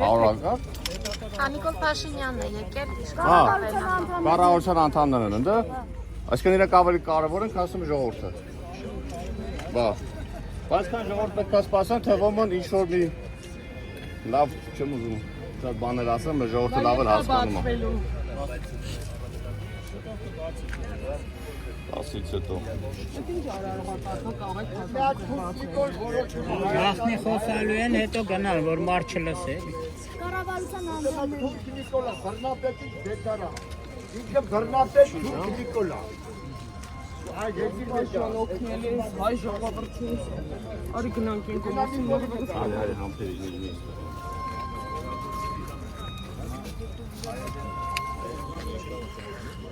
Արագա։ Նիկոլ Փաշինյանն է եկել իշխանական կառավարության անդամներն են, դա։ Այսինքն իրենք ավելի կարևոր են, քան ժողովուրդը։ Բա։ Բայց քան ժողովուրդը պետք է սպասեն, թե ոմն ինչ որ մի լավ չեմ ուզում, շատ բաներ ասեմ, բայց ժողովուրդը լավ էլ հասկանում է։ Ասից հետո։ Գախնի խոսալու են, հետո գնալ, որ մարդ չլսե։ Կառավարության անդամներ։ Նիկոլա, բռնապետի դեկարա։ Ինքը բռնապետ Թուրք Նիկոլա։ Այդ երկի մեջ օգնել է հայ ժողովրդին։ Արի գնանք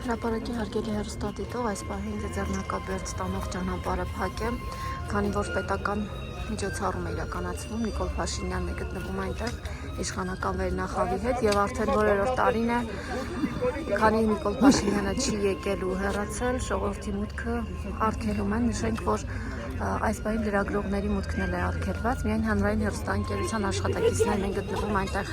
Հրապարակի հարգելի հեռուստադիտող այս պահին ձեռնակաբերդ ստանող ճանապարհը փակ է, քանի որ պետական միջոցառում է իրականացվում, Նիկոլ Փաշինյանն է գտնվում այնտեղ իշխանական վերնախավի հետ եւ արդեն որերորդ տարին է, քանի Նիկոլ Փաշինյանը չի եկել ու հեռացել, ժողովրդի մուտքը արգելում են, նշենք, որ այս պահին լրագրողների մուտքն էլ է արգելված, միայն հանրային հեռուստաընկերության աշխատակիցներն են գտնվում այնտեղ։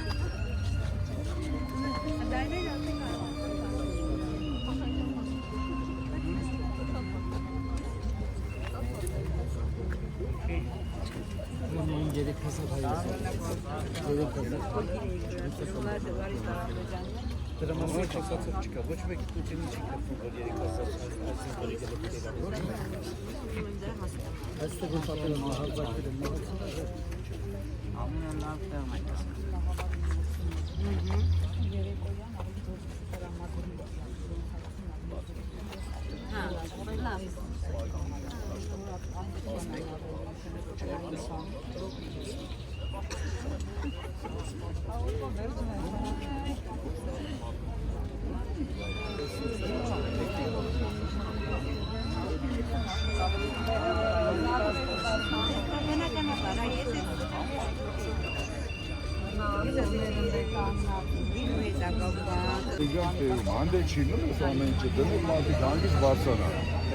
Անդեչին ու ամենը դնում մարդիկ հանգիստ բարձրանա։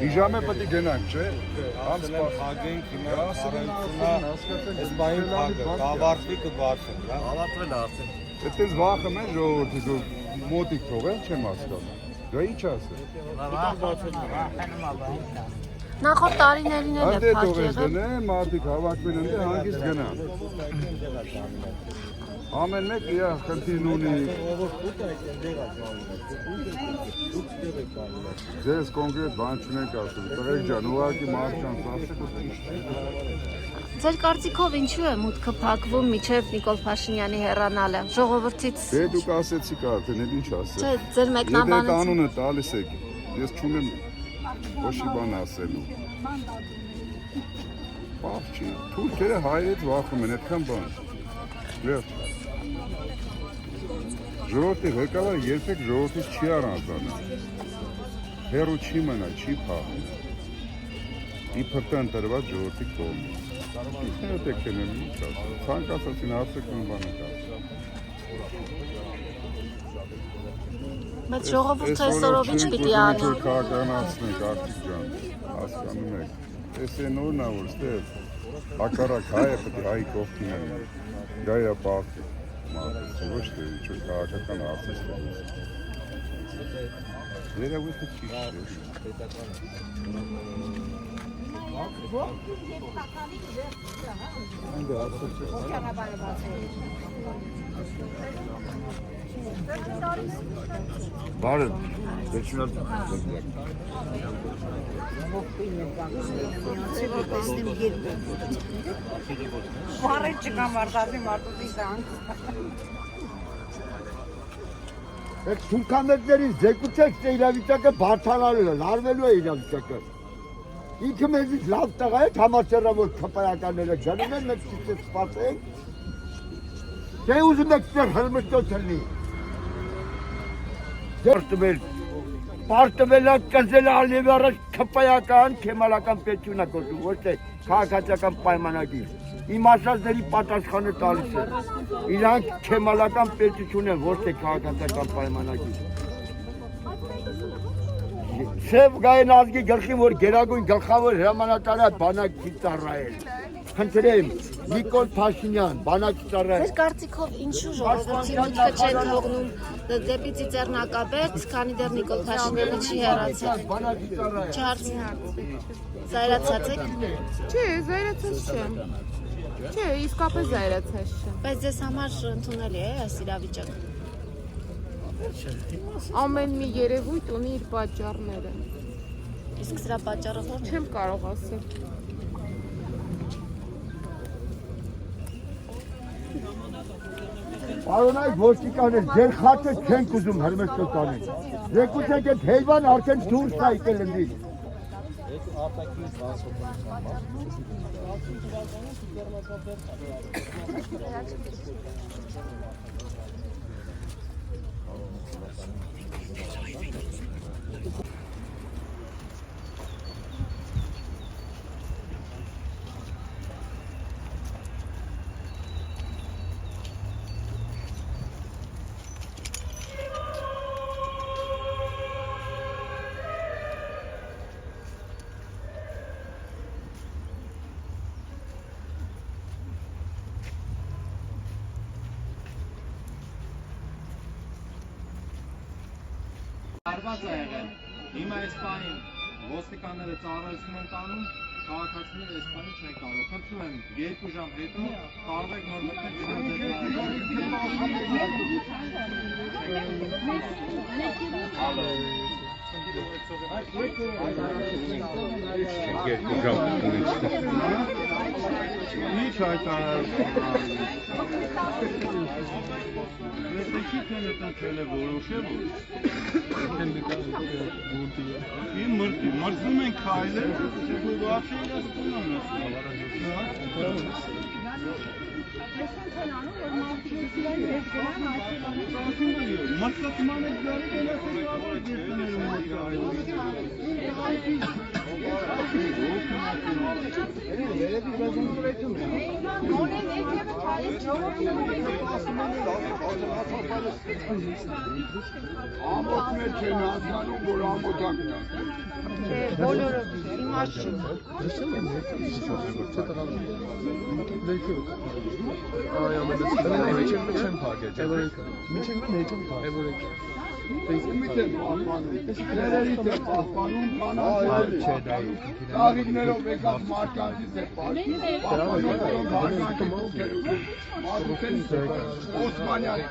Իժամը պետք է գնանք, չէ՞։ Անցնել փագենք հիմա առանցնա այս բային փագը, ավարտվի կբարձեն, հա։ Ավարտվել է արդեն։ Այդպես վախում են ժողովրդի մոտիկ թողել, չեմ հասկանում։ Դա ինչ ասել։ Նախորդ տարիներին էլ է փակ եղել։ Մարդիկ հավաքվել են, հանգիստ գնան։ Ամեն մեկ իր խնդիրն ունի։ Ձեզ կոնկրետ բան չունենք ասում, տղեկ ջան, ուղղակի մարդկանց ասեք։ Ձեր կարծիքով ինչու է մուտքը փակվում մինչև Նիկոլ Փաշինյանի հեռանալը ժողովրդից։ Դե դուք ասեցիք արդեն, էլ ինչ ասել։ Չէ, ձեր մեկնաբանից։ Դե անունը տալիս եք։ Ես չունեմ ոչի բան ասելու։ Բախ չի, թուրքերը հայերից վախում են, այդքան բան։ Վերջ։ Ժողովրդի ղեկավարը երբեք ժողովրդից չի առանձնանա։ Հեռու չի մնա, չի փախի։ Իբր ընտրված ժողովրդի կողմից։ Ինքները պետք է լինեն ինչ ասել։ Ցանկացածին ասեք ու բան ասեք։ Բայց ժողովուրդը այսօրով ինչ պիտի անի։ Քաղաքականացնենք արդիկ ջան, հասկանում եք։ Էս է նորն է որ ստեղ հակառակ հայը պետք է հայի կողքին լինի։ Գայա պարտի։ Ոչ թե ինչ քաղաքական արտիստ է։ Երևույթը ճիշտ է։ Բարև, վերջինալ Բարև չկա մարդասի մարդուտի դանք։ Այդ թուրքաներների զեկուցեք, թե իրավիճակը բարդանալու է, լարվելու է իրավիճակը։ Ինքը մեզից լավ տղա է, համաձեռնավոր քպայականները ջանում են, մենք քիչ սպասենք։ Թե ուզում եք ստեղ հրմշտոց լինի։ Պարտվելա կզել ալիև առաջ քպայական, քեմալական պետություն է գործում, ոչ թե քաղաքացիական պայմանագիր։ Իմ ասածների պատասխանը տալիս է։ Իրանք քեմալական պետություն են, ոչ թե քաղաքացիական պայմանագիր։ Սև գային ազգի գլխին, որ գերագույն գլխավոր հրամանատարը բանակի ծառայել։ խնդրեմ, Նիկոլ Փաշինյան, բանակի ծառայ։ Ձեր կարծիքով ինչու ժողովրդի մուտքը չեն թողնում դեպի Ծիծեռնակաբերդ, քանի դեռ Նիկոլ Փաշինյանը չի հեռացել։ Բանակի ծառայ։ Զայրացած եք։ Չէ, զայրացած չեմ։ Չէ, իսկապես զայրացած չեմ։ Բայց ձեզ համար ընդունելի է այս իրավիճակը։ Ամեն մի երևույթ ունի իր պատճառները։ Իսկ սրա պատճառը ո՞րն է։ Չեմ կարող ասել։ Պարոնայք ոստիկաններ, ձեր խաչը չենք ուզում հրմեստո տանեն։ Եկուցեք այդ հելվան արդեն դուրս է եկել ընդից։ Արված է եղել։ Հիմա այս պահին ոստիկանները ծառայություն են տանում, քաղաքացիները այս պահին չեն կարող։ Խնդրում եմ 2 ժամ հետո կարող եք նոր Ինչ հայտարարություն։ Մրցում են քայլել, вообще Ամոթներ չեն հասկանում, որ ամոթակն է։ Բոլորը իմաստ չի։ Ներերից է պահպանում, կաղիքներով եկած մարդկանցից է Օսմանյան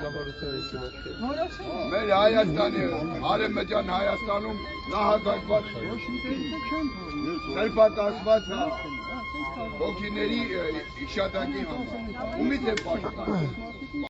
մեր Հայաստանի, Արևմտյան Հայաստանում նահատակված սրբատասված հոգիների հիշատակի համար, ումից է պաշտպանում։